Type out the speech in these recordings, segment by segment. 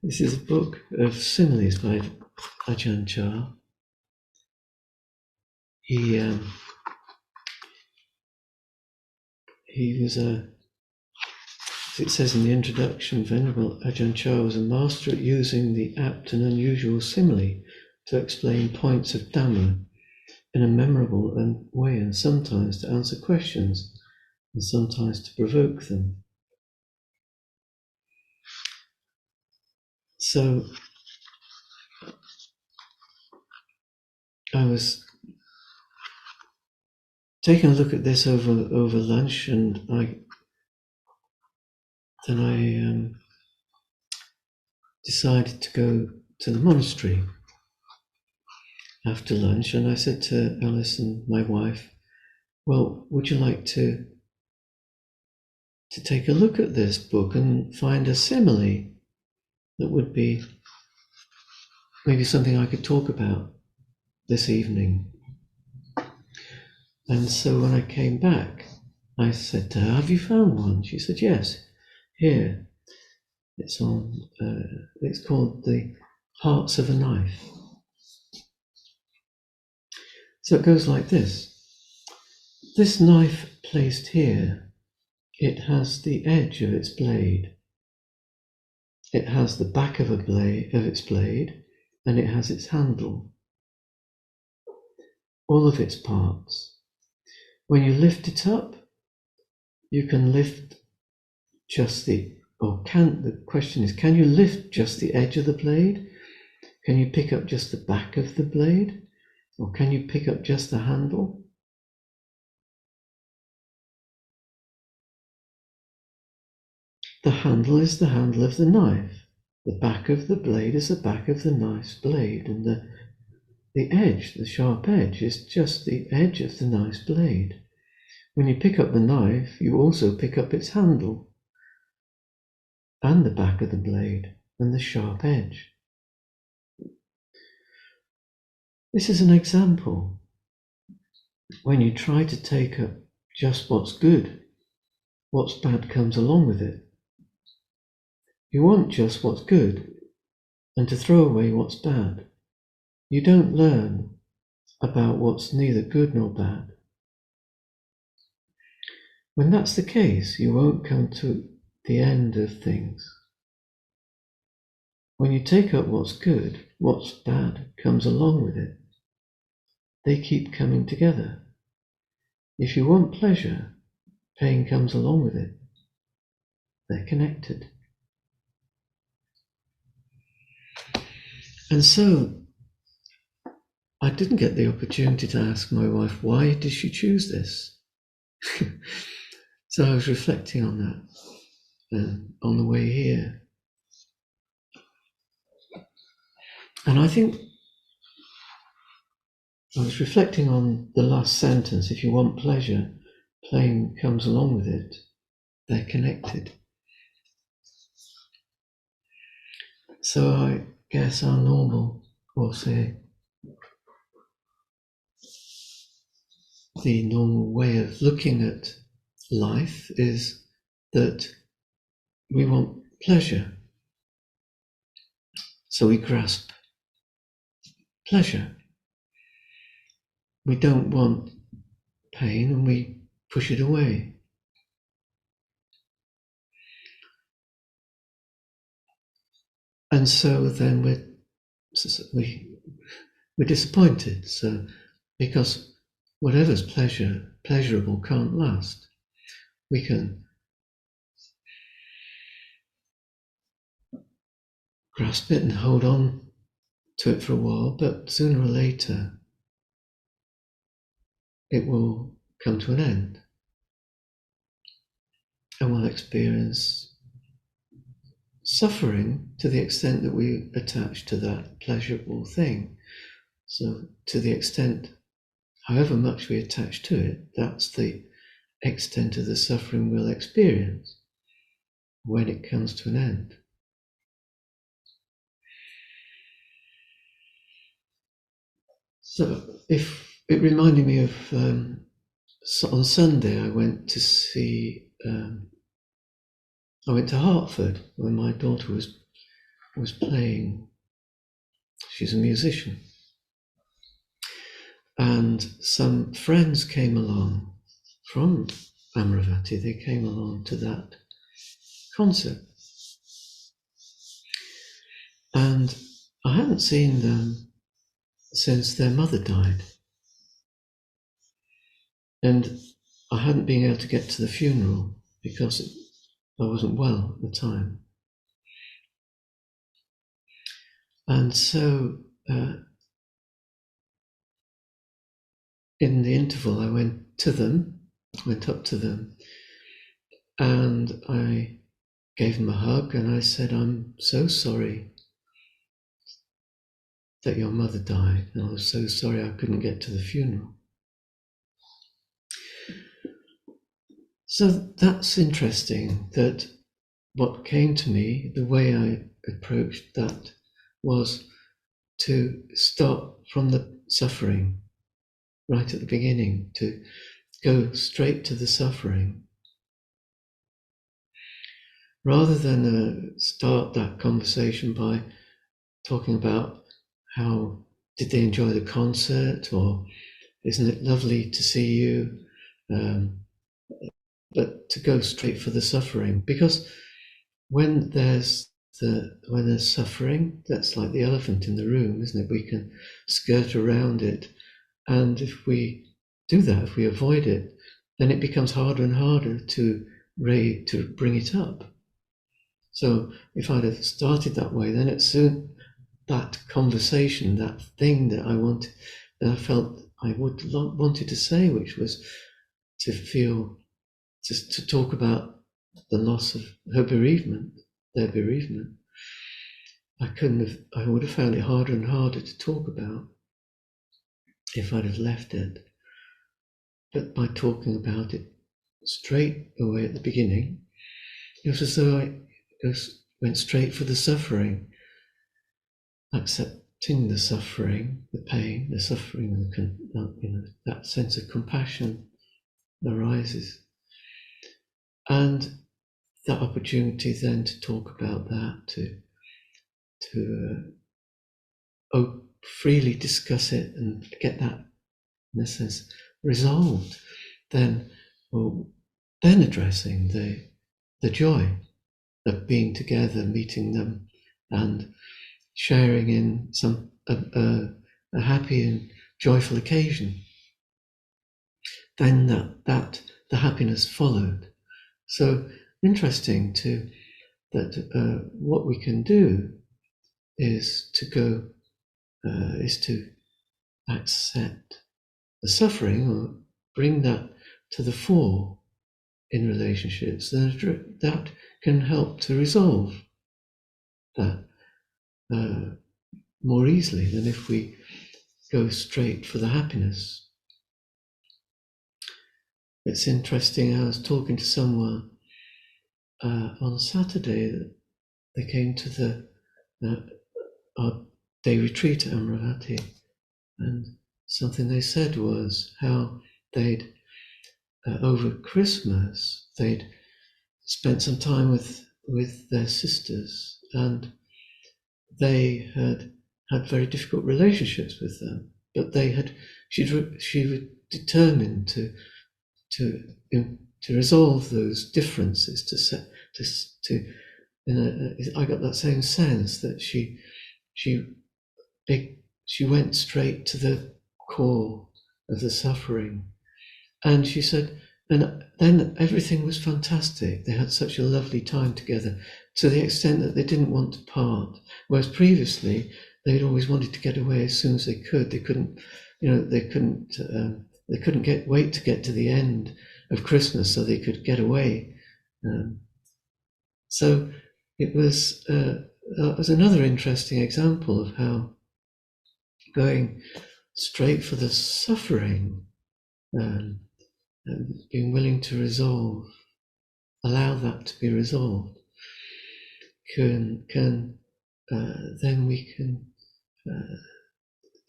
This is a book of similes by Ajahn Chah. He was as it says in the introduction, Venerable Ajahn Chah was a master at using the apt and unusual simile to explain points of Dhamma in a memorable way, and sometimes to answer questions, and sometimes to provoke them. So I was taking a look at this over lunch, and I decided to go to the monastery after lunch, and I said to Alice and my wife, well, would you like to take a look at this book and find a simile that would be maybe something I could talk about this evening? And so when I came back, I said to her, have you found one? She said, yes, here. It's called The Hearts of a Knife. So it goes like this. This knife placed here, it has the edge of its blade. It has the back of its blade, and it has its handle. All of its parts. When you lift it up, you can lift just the question is, can you lift just the edge of the blade? Can you pick up just the back of the blade? Or can you pick up just the handle? The handle is the handle of the knife. The back of the blade is the back of the knife's blade, and the edge, the sharp edge, is just the edge of the knife's blade. When you pick up the knife, you also pick up its handle, and the back of the blade, and the sharp edge. This is an example. When you try to take up just what's good, what's bad comes along with it. You want just what's good, and to throw away what's bad. You don't learn about what's neither good nor bad. When that's the case, you won't come to the end of things. When you take up what's good, what's bad comes along with it. They keep coming together. If you want pleasure, pain comes along with it. They're connected. And so, I didn't get the opportunity to ask my wife, why did she choose this? So I was reflecting on that on the way here. And I think I was reflecting on the last sentence, if you want pleasure, pain comes along with it. They're connected. So I guess our normal, or say, the normal way of looking at life is that we want pleasure. So we grasp pleasure. We don't want pain, and we push it away. And so then we're disappointed. So because whatever's pleasurable can't last. We can grasp it and hold on to it for a while, but sooner or later it will come to an end, and we'll experience suffering to the extent that we attach to that pleasurable thing. So to the extent, however much we attach to it, that's the extent of the suffering we'll experience when it comes to an end. So if it reminded me of on Sunday I went to Hartford when my daughter was was playing. She's a musician. And some friends came along from Amaravati. They came along to that concert. And I hadn't seen them since their mother died. And I hadn't been able to get to the funeral because I wasn't well at the time. And so in the interval, I went up to them, and I gave them a hug, and I said, "I'm so sorry that your mother died, and I was so sorry I couldn't get to the funeral." So that's interesting, that what came to me, the way I approached that, was to stop from the suffering right at the beginning, to go straight to the suffering, rather than start that conversation by talking about how did they enjoy the concert, or isn't it lovely to see you, but to go straight for the suffering. Because when there's suffering, that's like the elephant in the room, isn't it? We can skirt around it, and if we do that, if we avoid it, then it becomes harder and harder to bring it up. So if I'd have started that way, then it soon, that conversation, that thing that I felt I wanted to say, which was to talk about the loss of her bereavement, their bereavement, I would have found it harder and harder to talk about if I'd have left it. But by talking about it straight away at the beginning, it was as though I went straight for the suffering, accepting the suffering, the pain, the suffering, that sense of compassion arises. And that opportunity then to talk about that, to freely discuss it and get that, in a sense, resolved, then addressing the joy of being together, meeting them, and sharing in a happy and joyful occasion. Then that the happiness followed. So interesting that what we can do is to accept the suffering, or bring that to the fore in relationships. That can help to resolve that more easily than if we go straight for the happiness. It's interesting, I was talking to someone on Saturday that they came to our day retreat at Amaravati, and something they said was how they'd over Christmas they'd spent some time with their sisters, and they had very difficult relationships with them, but she was determined to resolve those differences. I got that same sense that she went straight to the core of the suffering, and she said, and then everything was fantastic. They had such a lovely time together, to the extent that they didn't want to part. Whereas previously, they'd always wanted to get away as soon as they could. They couldn't wait to get to the end of Christmas so they could get away. So it was another interesting example of how going straight for the suffering, and being willing to allow that to be resolved, then we can,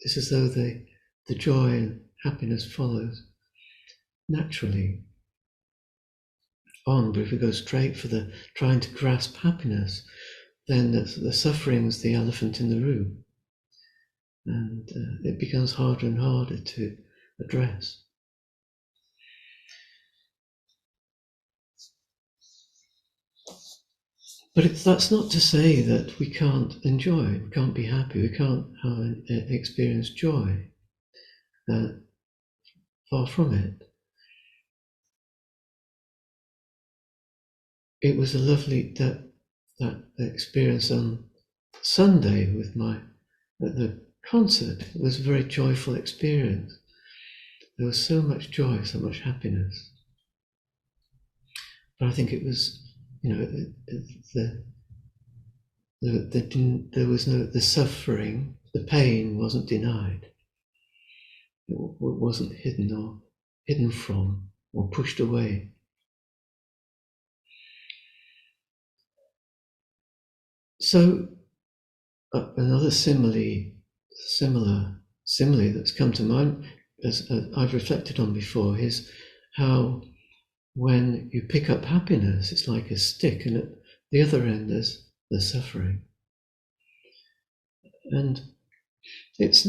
it's as though the joy and happiness follows naturally on. But if we go straight for the trying to grasp happiness, then the suffering's the elephant in the room, and it becomes harder and harder to address. But that's not to say that we can't enjoy, we can't be happy, we can't experience joy. Far from it. It was a lovely that experience on Sunday with at the concert. It was a very joyful experience. There was so much joy, so much happiness. But I think it was, there was the suffering, the pain wasn't denied. It wasn't hidden from or pushed away. So another similar simile that's come to mind, as I've reflected on before, is how when you pick up happiness, it's like a stick, and at the other end there's the suffering. And it's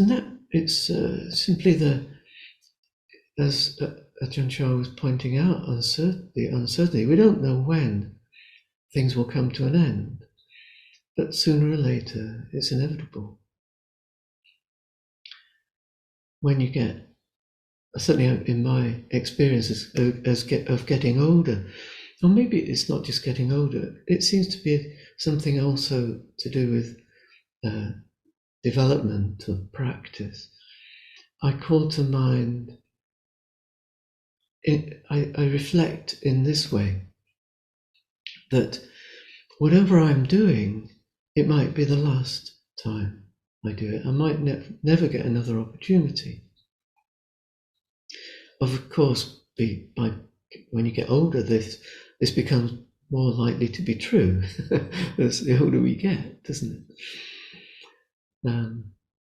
simply as Ajahn Chah was pointing out, the uncertainty. We don't know when things will come to an end, but sooner or later it's inevitable. When you get, certainly in my experience of getting older, or maybe it's not just getting older, it seems to be something also to do with development of practice. I call to mind, I reflect in this way, that whatever I'm doing, it might be the last time I do it. I might never get another opportunity. Of course, when you get older, this becomes more likely to be true as the older we get, doesn't it?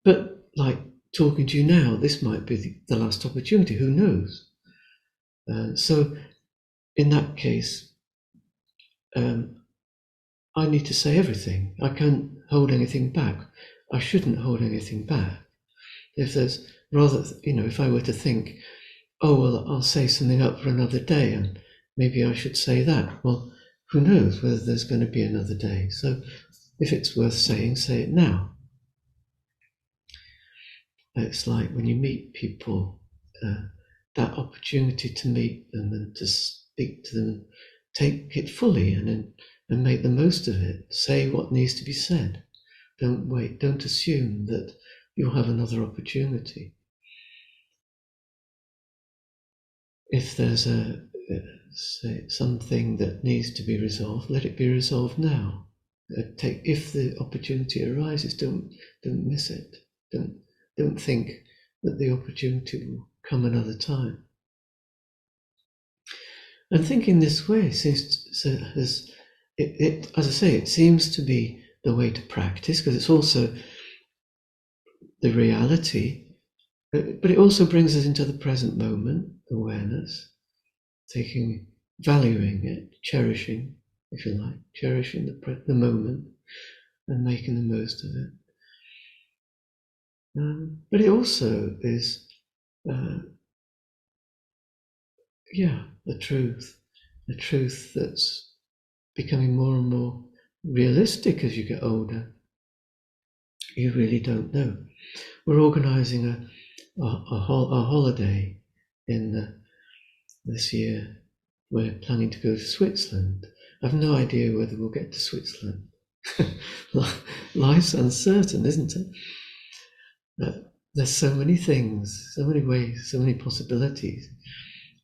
But like talking to you now, this might be the last opportunity. Who knows? So in that case, I need to say everything. I can't hold anything back. I shouldn't hold anything back. If there's if I were to think, oh, well, I'll say something up for another day, and maybe I should say that. Well, who knows whether there's going to be another day. So if it's worth saying, say it now. It's like when you meet people, that opportunity to meet them and to speak to them, take it fully and make the most of it. Say what needs to be said. Don't wait. Don't assume that you'll have another opportunity. If there's something that needs to be resolved, let it be resolved now. If the opportunity arises, don't miss it. Don't think that the opportunity will come another time. And thinking this way as I say, it seems to be the way to practice, because it's also the reality, but it also brings us into the present moment, awareness, valuing it, cherishing, if you like, cherishing the moment and making the most of it. But it also is, the truth that's becoming more and more realistic as you get older. You really don't know. We're organising a holiday this year. We're planning to go to Switzerland. I've no idea whether we'll get to Switzerland. Life's uncertain, isn't it? There's so many things, so many ways, so many possibilities,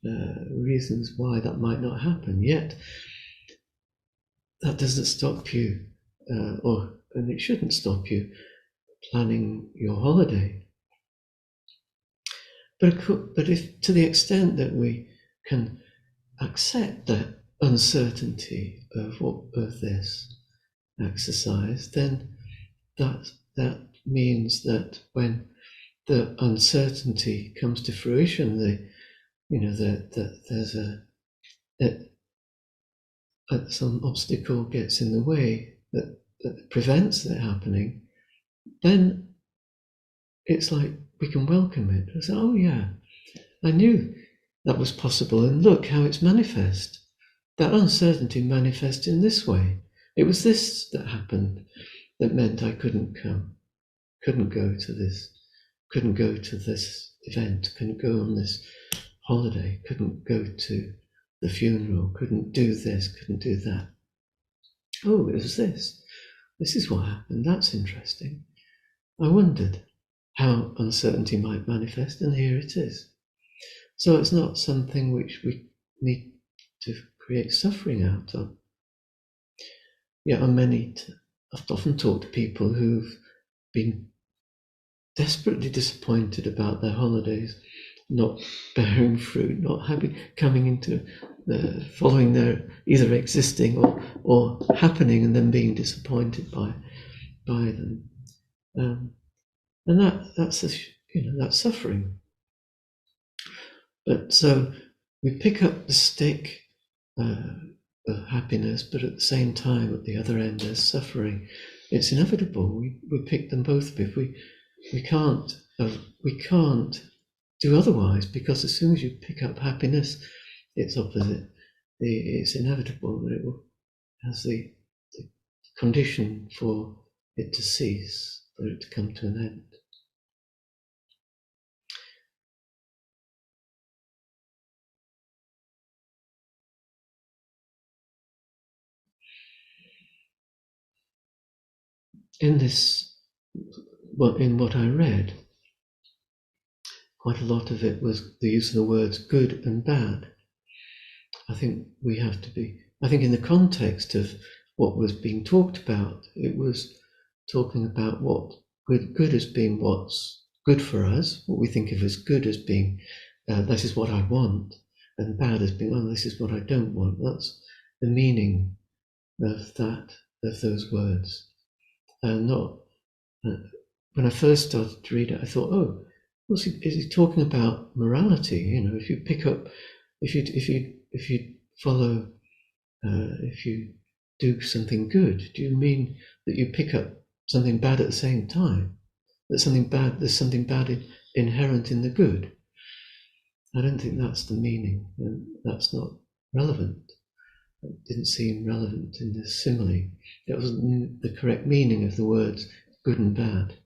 reasons why that might not happen. Yet that doesn't stop you, and it shouldn't stop you planning your holiday. But if to the extent that we can accept that uncertainty of this exercise, then that means that when the uncertainty comes to fruition, there's some obstacle gets in the way, that prevents it happening, then it's like we can welcome it. I say, oh yeah, I knew that was possible, and look how it's manifest. That uncertainty manifests in this way. It was this that happened that meant I couldn't come, couldn't go to this event, couldn't go on this holiday, couldn't go to the funeral, couldn't do this, couldn't do that. Oh, it was this. This is what happened. That's interesting. I wondered how uncertainty might manifest, and here it is. So it's not something which we need to create suffering out of. Yeah, I've often talked to people who've been desperately disappointed about their holidays, not bearing fruit, not coming into following their either existing or happening, and then being disappointed by them, and that's suffering. But so we pick up the stick of happiness, but at the same time, at the other end, there's suffering. It's inevitable. We pick them both up. If we can't do otherwise, because as soon as you pick up happiness, it's opposite. It's inevitable that it will has the condition for it to cease, for it to come to an end. In what I read, quite a lot of it was the use of the words good and bad. I think in the context of what was being talked about, it was talking about what good as being what's good for us, what we think of as good as being, this is what I want, and bad as being, this is what I don't want. That's the meaning of those words. When I first started to read it, I thought, is he talking about morality? If you pick up, if you follow, if you do something good, do you mean that you pick up something bad at the same time? There's something bad inherent in the good. I don't think that's the meaning, and that's not relevant. It didn't seem relevant in this simile. It wasn't the correct meaning of the words good and bad.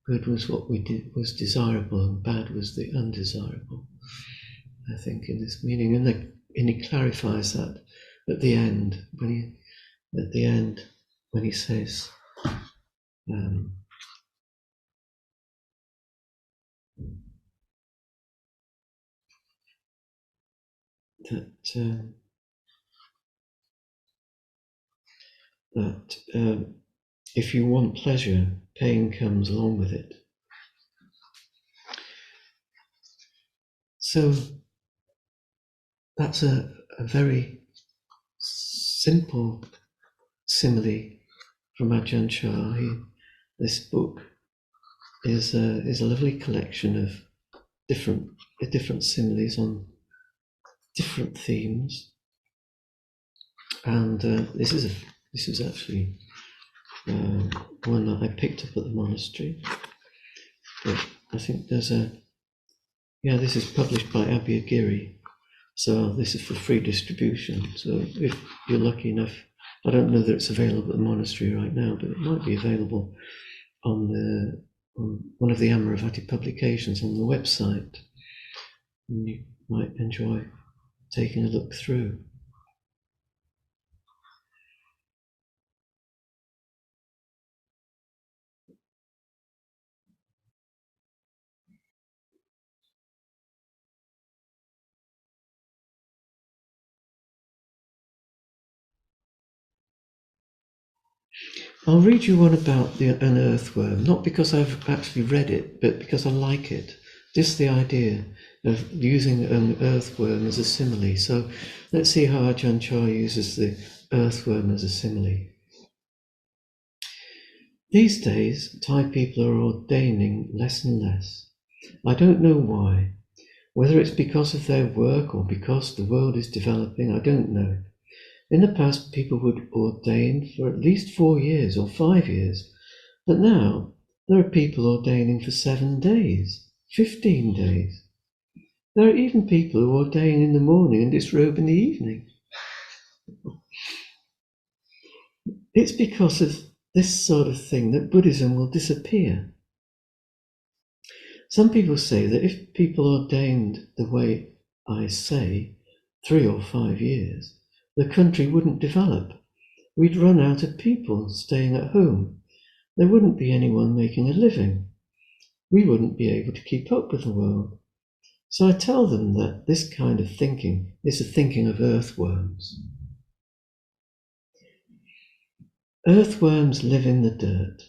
Good was what we did was desirable, and bad was the undesirable, I think, in this meaning. And he clarifies that at the end when he says that if you want pleasure, pain comes along with it. So that's a very simple simile from Ajahn Chah. This book is a lovely collection of different similes on different themes, and this is actually one that I picked up at the monastery. But I think this is published by Abhayagiri, so this is for free distribution. So if you're lucky enough, I don't know that it's available at the monastery right now, but it might be available on one of the Amaravati publications on the website, and you might enjoy taking a look through. I'll read you one about an earthworm, not because I've actually read it, but because I like it. Just the idea of using an earthworm as a simile. So let's see how Ajahn Chah uses the earthworm as a simile. These days, Thai people are ordaining less and less. I don't know why. Whether it's because of their work or because the world is developing, I don't know. In the past, people would ordain for at least 4 years or 5 years, but now there are people ordaining for 7 days, 15 days. There are even people who ordain in the morning and disrobe in the evening. It's because of this sort of thing that Buddhism will disappear. Some people say that if people ordained the way I say, 3 or 5 years, the country wouldn't develop. We'd run out of people staying at home. There wouldn't be anyone making a living. We wouldn't be able to keep up with the world. So I tell them that this kind of thinking is the thinking of earthworms. Earthworms live in the dirt.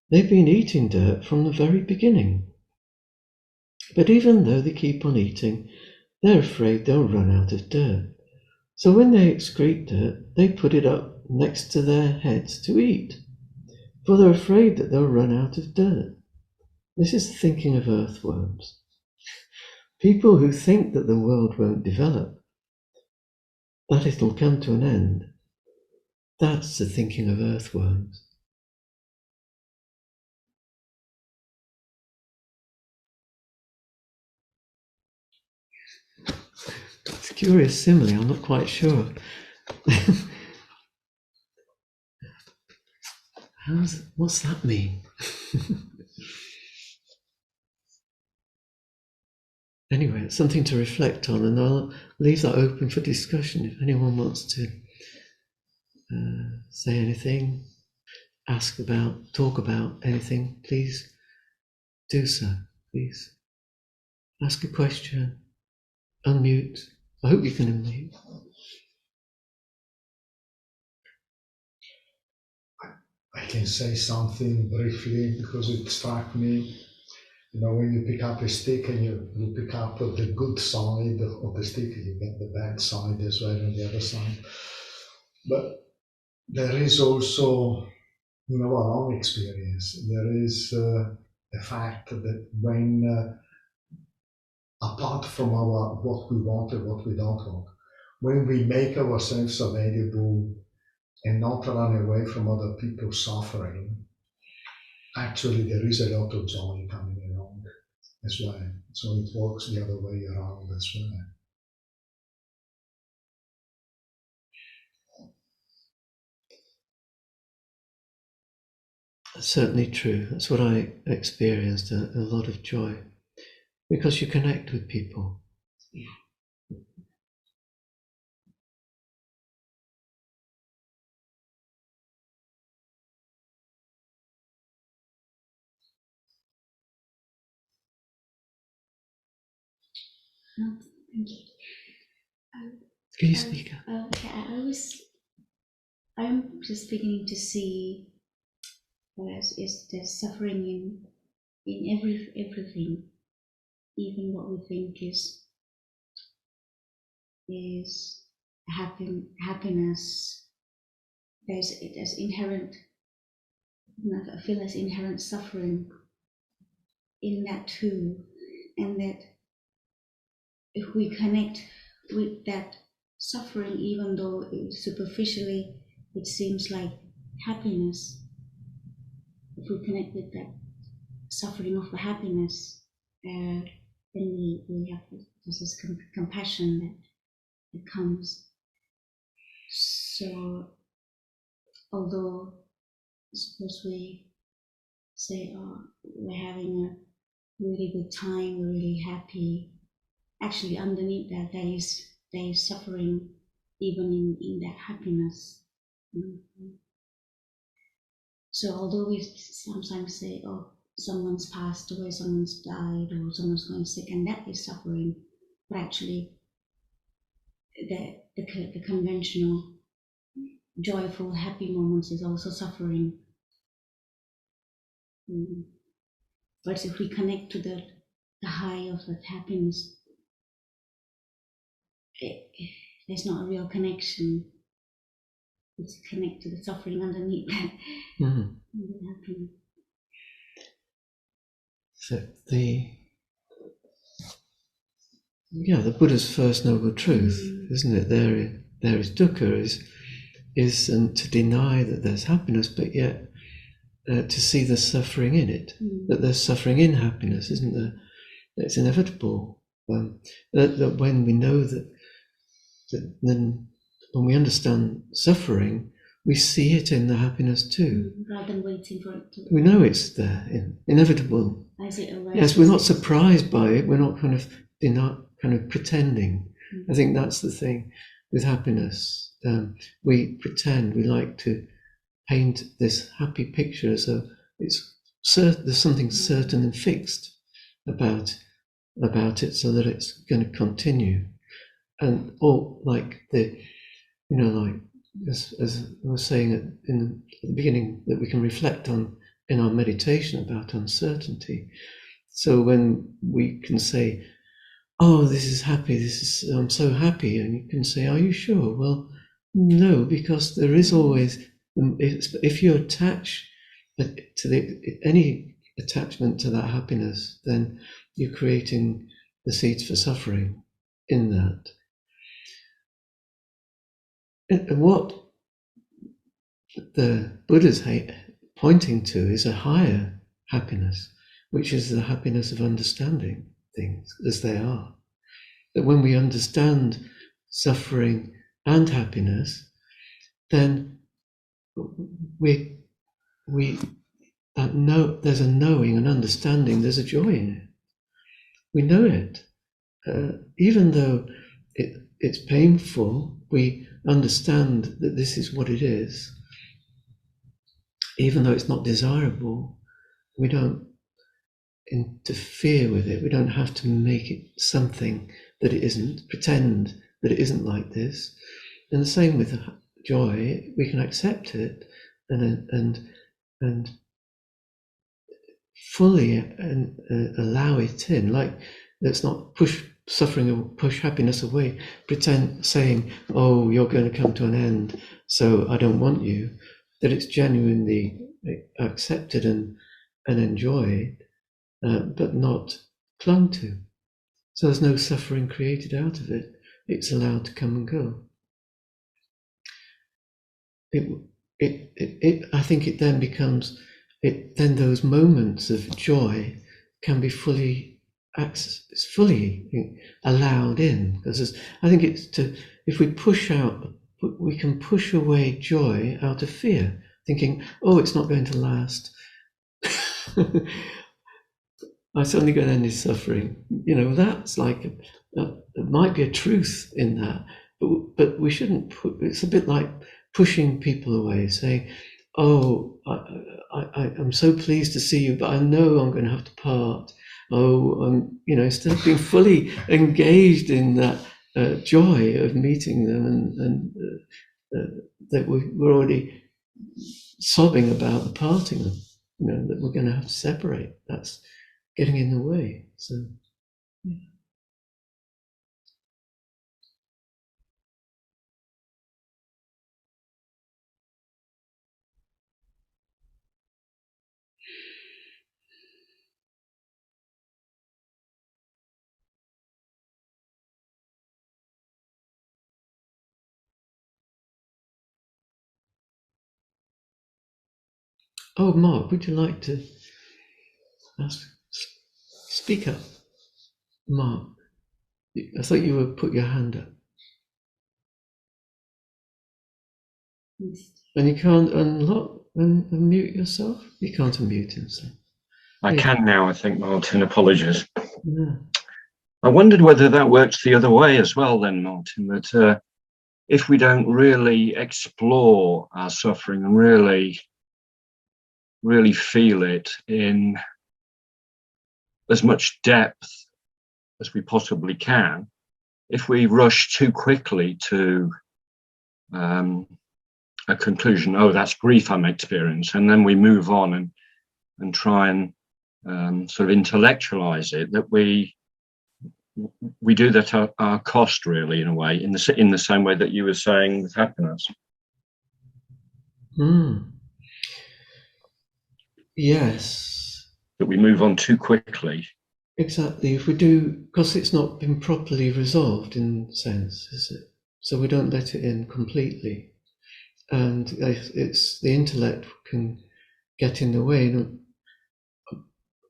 They've been eating dirt from the very beginning. But even though they keep on eating, they're afraid they'll run out of dirt. So when they excrete dirt, they put it up next to their heads to eat, for they're afraid that they'll run out of dirt. This is the thinking of earthworms. People who think that the world won't develop, that it'll come to an end, that's the thinking of earthworms. It's a curious simile, I'm not quite sure. What's that mean? Anyway, it's something to reflect on, and I'll leave that open for discussion. If anyone wants to say anything, talk about anything, please do so. Please ask a question, unmute. I hope you can unmute. I can say something briefly because it struck me. You know, when you pick up a stick and you pick up the good side of the stick, you get the bad side as well on the other side. But there is also, in our own experience, there is the fact that when, apart from what we want and what we don't want, when we make ourselves available and not run away from other people's suffering, actually there is a lot of joy coming along as well. So it works the other way around as well. That's certainly true. That's what I experienced, a lot of joy, because you connect with people. No, thank you. Can you speak up? I'm just beginning to see is the suffering in everything, even what we think is happiness. There's inherent, I feel there's inherent suffering in that too, and that if we connect with that suffering, even though superficially it seems like happiness, if we connect with that suffering of the happiness, then we have this compassion that comes. So although suppose we say, oh, we're having a really good time, we're really happy, actually underneath that there is suffering even in that happiness. Mm-hmm. So although we sometimes say, oh, someone's passed away, someone's died, or someone's going sick, and that is suffering, but actually the conventional joyful, happy moments is also suffering. Mm. But if we connect to the high of that happiness, there's not a real connection. It's connect to the suffering underneath that. Mm-hmm. So the Buddha's first noble truth, isn't it? There there is dukkha is to deny that there's happiness, but yet to see the suffering in it, that there's suffering in happiness, isn't there? It's inevitable. That when we know that, then when we understand suffering, we see it in the happiness too. Rather than waiting for it to. We know it's there, inevitable. Yes, we're not surprised by it. We're not kind of pretending. I think that's the thing with happiness. We pretend. We like to paint this happy picture as though there's something certain and fixed about it, so that it's going to continue. And like as I was saying in the beginning, that we can reflect on in our meditation about uncertainty. So when we can say, "Oh, this is happy. I'm so happy," and you can say, "Are you sure?" Well, no, because there is always, if you attach to any attachment to that happiness, then you're creating the seeds for suffering in that. And what the Buddha's pointing to is a higher happiness, which is the happiness of understanding things as they are. That when we understand suffering and happiness, then there's a knowing and understanding, there's a joy in it. We know it. Even though it's painful, we understand that this is what it is. Even though it's not desirable, we don't interfere with it. We don't have to make it something that it isn't, pretend that it isn't like this. And the same with joy, we can accept it and fully allow it in. Like, let's not push suffering or push happiness away, pretend saying, "Oh, you're going to come to an end, so I don't want you." That it's genuinely accepted and enjoyed, but not clung to. So there's no suffering created out of it. It's allowed to come and go. I think it then becomes, then those moments of joy can be fully allowed in. Because I think if we push out, we can push away joy out of fear, thinking, "Oh, it's not going to last. It's only going to end in suffering." That's like, there might be a truth in that, but we shouldn't it's a bit like pushing people away, saying, "Oh, I'm so pleased to see you, but I know I'm going to have to part." Instead of being fully engaged in that joy of meeting them, and that we're already sobbing about the parting, that we're going to have to separate. That's getting in the way. So, yeah. Oh, Mark, would you like to speak up? Mark, I thought you would put your hand up. And you can't unmute yourself? You can't unmute himself. I can now, I think, Martin. Apologies. Yeah. I wondered whether that works the other way as well then, Martin, that if we don't really explore our suffering and really feel it in as much depth as we possibly can, if we rush too quickly to a conclusion, "Oh, that's grief I'm experiencing," and then we move on and try and sort of intellectualize it, that we do that at our cost, really, in a way, in the same way that you were saying with happiness. Yes. That we move on too quickly. Exactly. If we do, because it's not been properly resolved, in a sense, is it? So we don't let it in completely. And it's the intellect can get in the way.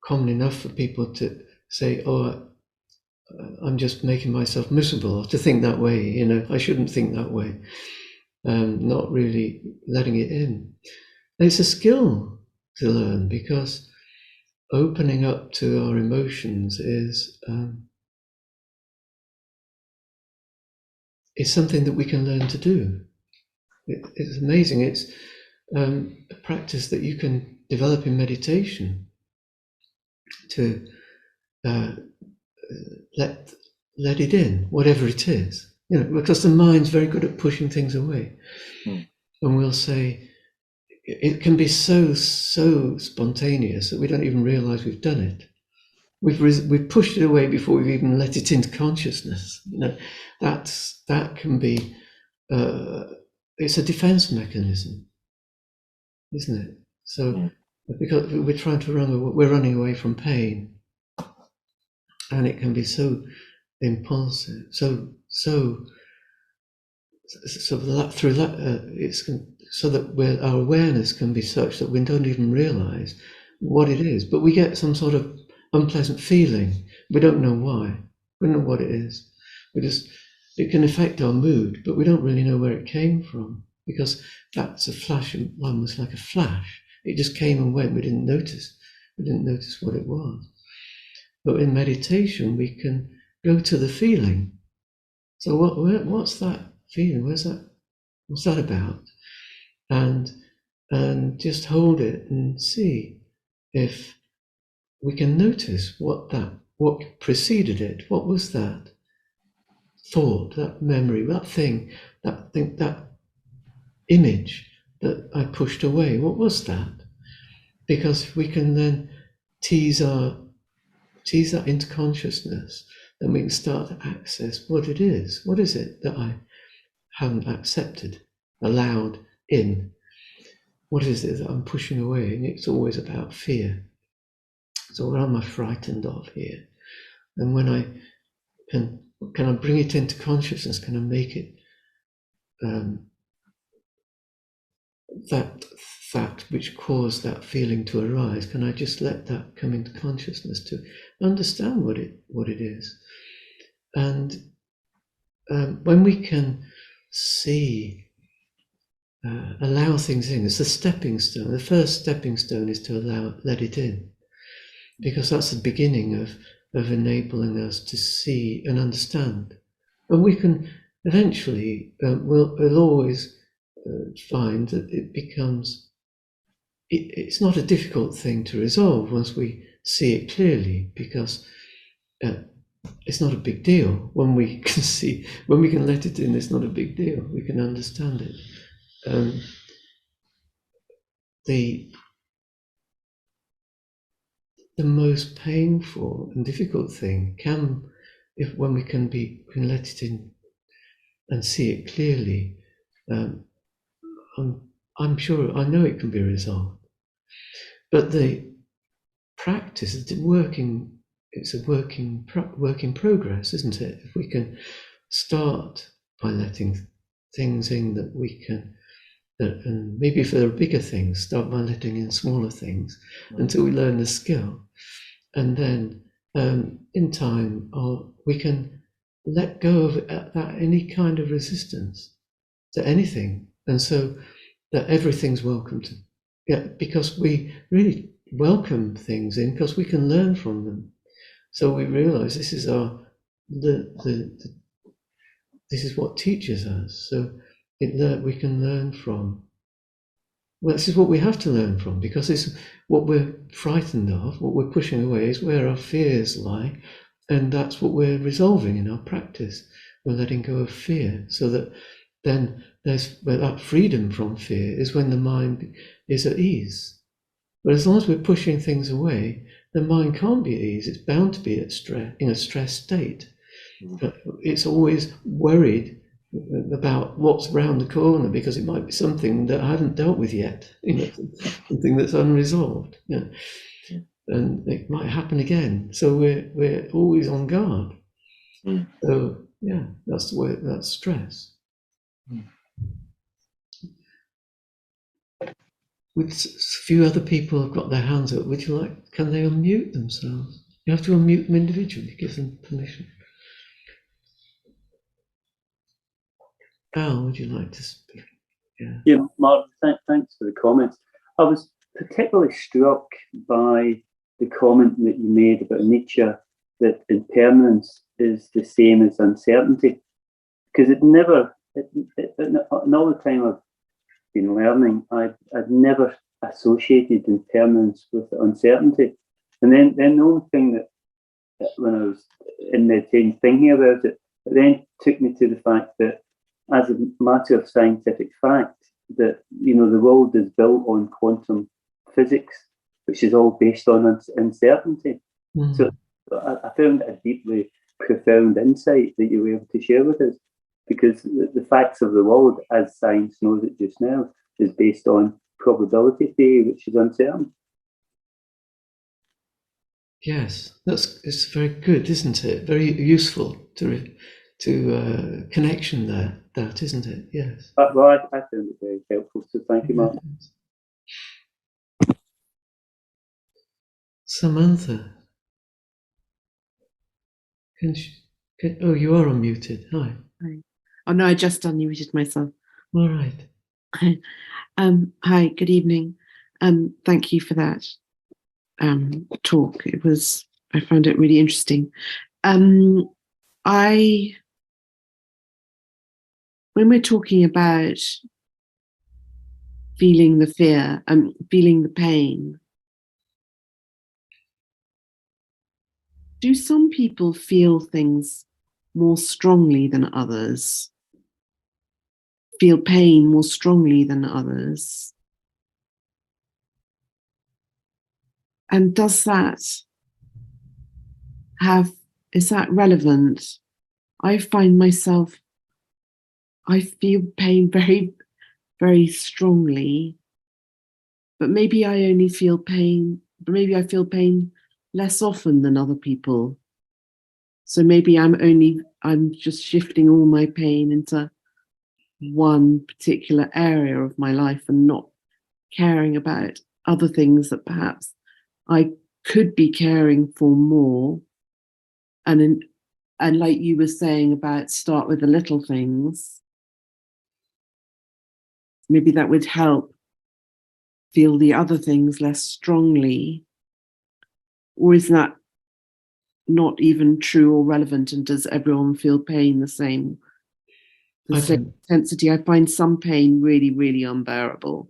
Common enough for people to say, oh, I'm just making myself miserable, or to think that way, I shouldn't think that way. Not really letting it in. And it's a skill to learn, because opening up to our emotions is something that we can learn to do. It's amazing. It's a practice that you can develop in meditation to let it in, whatever it is. Because the mind's very good at pushing things away. And we'll say, it can be so spontaneous that we don't even realize we've done it. We've pushed it away before we've even let it into consciousness. That can be it's a defense mechanism, isn't it? So because we're running away from pain, and it can be so impulsive, so that our awareness can be such that we don't even realize what it is, but we get some sort of unpleasant feeling. We don't know why. We don't know what it is. It can affect our mood, but we don't really know where it came from, because that's a flash, almost like a flash. It just came and went. We didn't notice what it was. But in meditation, we can go to the feeling. So what's that feeling? What's that about? And just hold it and see if we can notice what preceded it. What was that thought, that memory, that image that I pushed away? What was that? Because we can then tease that into consciousness, then we can start to access what it is. What is it that I haven't accepted, allowed in? What is it that I'm pushing away? And it's always about fear. So what am I frightened of here? And when I can I bring it into consciousness? Can I make it that fact which caused that feeling to arise? Can I just let that come into consciousness to understand what it is? And when we can see, allow things in, it's the stepping stone. The first stepping stone is to let it in, because that's the beginning of enabling us to see and understand. And we can eventually, we'll always find that it becomes, it's not a difficult thing to resolve once we see it clearly, because it's not a big deal. When we can let it in, it's not a big deal. We can understand it. The most painful and difficult thing when we can let it in and see it clearly. I'm sure, I know it can be resolved. But the practice is working. It's a work in progress, isn't it? If we can start by letting things in that we can, and maybe if there are bigger things, start by letting in smaller things until we learn the skill. And then in time, we can let go of any kind of resistance to anything. And so that everything's welcome because we really welcome things in, because we can learn from them. So we realize this is this is what teaches us. So we can learn from. Well, this is what we have to learn from, because it's what we're frightened of, what we're pushing away is where our fears lie, and that's what we're resolving in our practice. We're letting go of fear, so that then that freedom from fear is when the mind is at ease. But as long as we're pushing things away, the mind can't be at ease. It's bound to be in a stressed state. But it's always worried about what's around the corner, because it might be something that I haven't dealt with yet, something that's unresolved, and it might happen again. So we're always on guard. So that's the way. That's stress. With a few other people have got their hands up, would you like, can they unmute themselves? You have to unmute them individually, give them permission. Al, would you like to speak? Yeah, Mark, thanks for the comments. I was particularly struck by the comment that you made about Nietzsche, that impermanence is the same as uncertainty, because in all the time I've been learning, I'd never associated impermanence with uncertainty. And then the only thing that when I was in meditation thinking about it then took me to the fact that as a matter of scientific fact, that the world is built on quantum physics, which is all based on uncertainty. Mm. So I found it a deeply profound insight that you were able to share with us, because the facts of the world, as science knows it just now, is based on probability theory, which is uncertain. Yes, it's very good, isn't it? Very useful to connection there, that isn't it? Yes. Well, I found it very helpful, so thank you, Mark. Samantha, oh, you are unmuted. Hi. Hi. Oh no, I just unmuted myself. All right. Hi, good evening. Thank you for that talk. I found it really interesting. When we're talking about feeling the fear, feeling the pain, do some people feel things more strongly than others? Feel pain more strongly than others? And is that relevant? I find myself, I feel pain very, very strongly, but maybe I feel pain less often than other people. So maybe I'm just shifting all my pain into one particular area of my life and not caring about other things that perhaps I could be caring for more. And like you were saying about start with the little things, maybe that would help feel the other things less strongly. Or is that not even true or relevant? And does everyone feel pain the same? The same intensity? I find some pain really, really unbearable.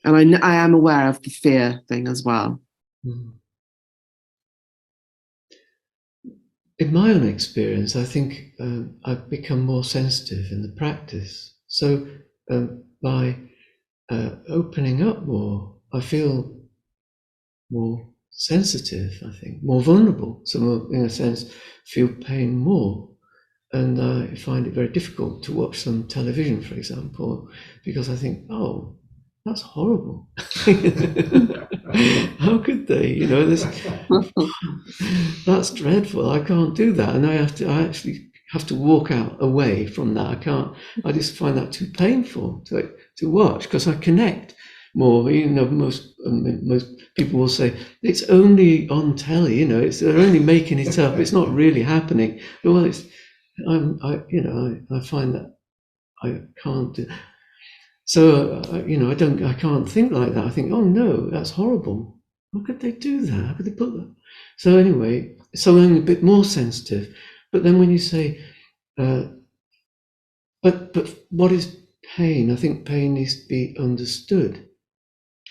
And I am aware of the fear thing as well. In my own experience, I think I've become more sensitive in the practice. So by opening up more, I feel more sensitive, I think, more vulnerable. So in a sense, feel pain more. And I find it very difficult to watch some television, for example, because I think, oh, that's horrible. How could they? That's dreadful. I can't do that. And I actually have to walk away from that. I just find that too painful to watch, because I connect more. Most people will say it's only on telly, they're only making it up. It's not really happening. Well, I find that I can't do. So I can't think like that. I think, oh no, that's horrible. How could they do that? How could they put that? So anyway, so I'm a bit more sensitive. But then when you say, but what is pain? I think pain needs to be understood.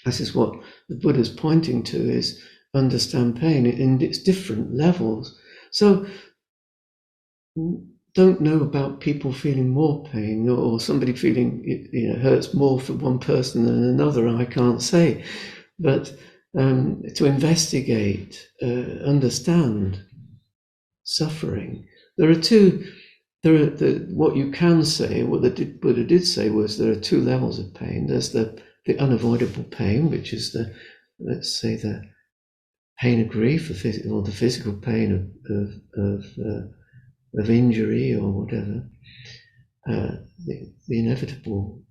This is what the Buddha's pointing to, is understand pain in its different levels. So don't know about people feeling more pain, or somebody feeling it hurts more for one person than another. I can't say, but to investigate, understand suffering. What you can say, what the Buddha did say, was there are two levels of pain. There's the unavoidable pain, which is the pain of grief, or the physical pain of of injury or whatever, the inevitable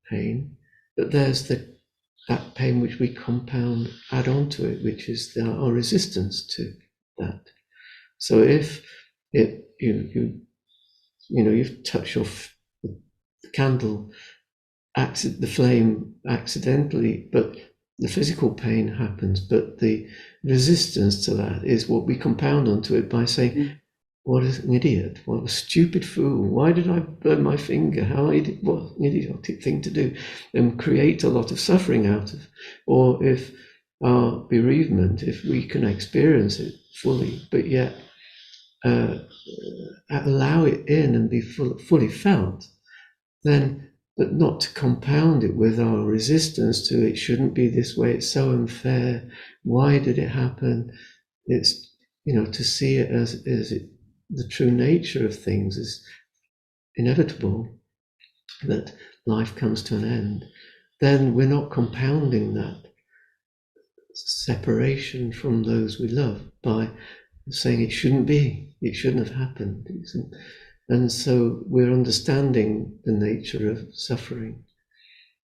pain, but there's that pain which we compound, add on to it, which is our resistance to that. So if you've touched the candle, the flame accidentally, but the physical pain happens, but the resistance to that is what we compound onto it by saying, what an idiot, what a stupid fool, why did I burn my finger, what an idiotic thing to do, and create a lot of suffering out of. Or if our bereavement, if we can experience it fully, but yet allow it in and be fully felt, then, but not to compound it with our resistance to it shouldn't be this way, it's so unfair, why did it happen? It's, to see it as the true nature of things is inevitable, that life comes to an end, then we're not compounding that separation from those we love by saying it shouldn't be, it shouldn't have happened. And so we're understanding the nature of suffering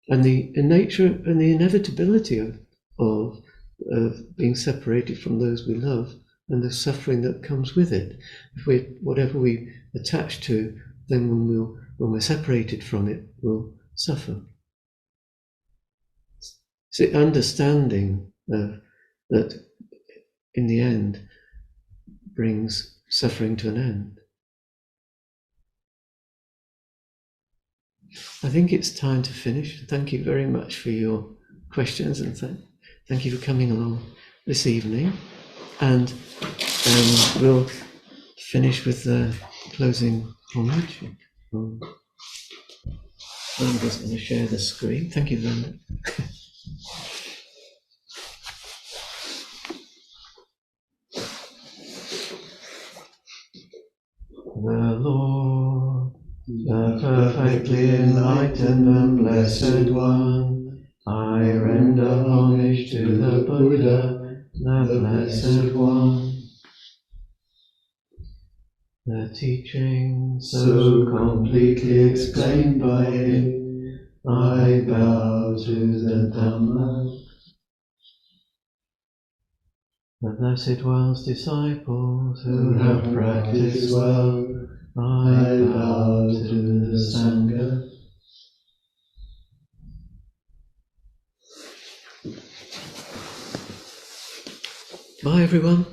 and the nature and the inevitability of being separated from those we love and the suffering that comes with it. Whatever we attach to, then when we're separated from it, we'll suffer. So understanding that in the end brings suffering to an end. I think it's time to finish. Thank you very much for your questions, and thank you for coming along this evening. And we'll finish with the closing homage. I'm just going to share the screen. Thank you very much. The Lord, the perfectly enlightened and blessed one, I render homage to the Buddha, the blessed one. The teaching so completely explained by him, I bow to the Dhamma. The Blessed One's disciples who have practiced well, I bow to the Sangha. Bye everyone.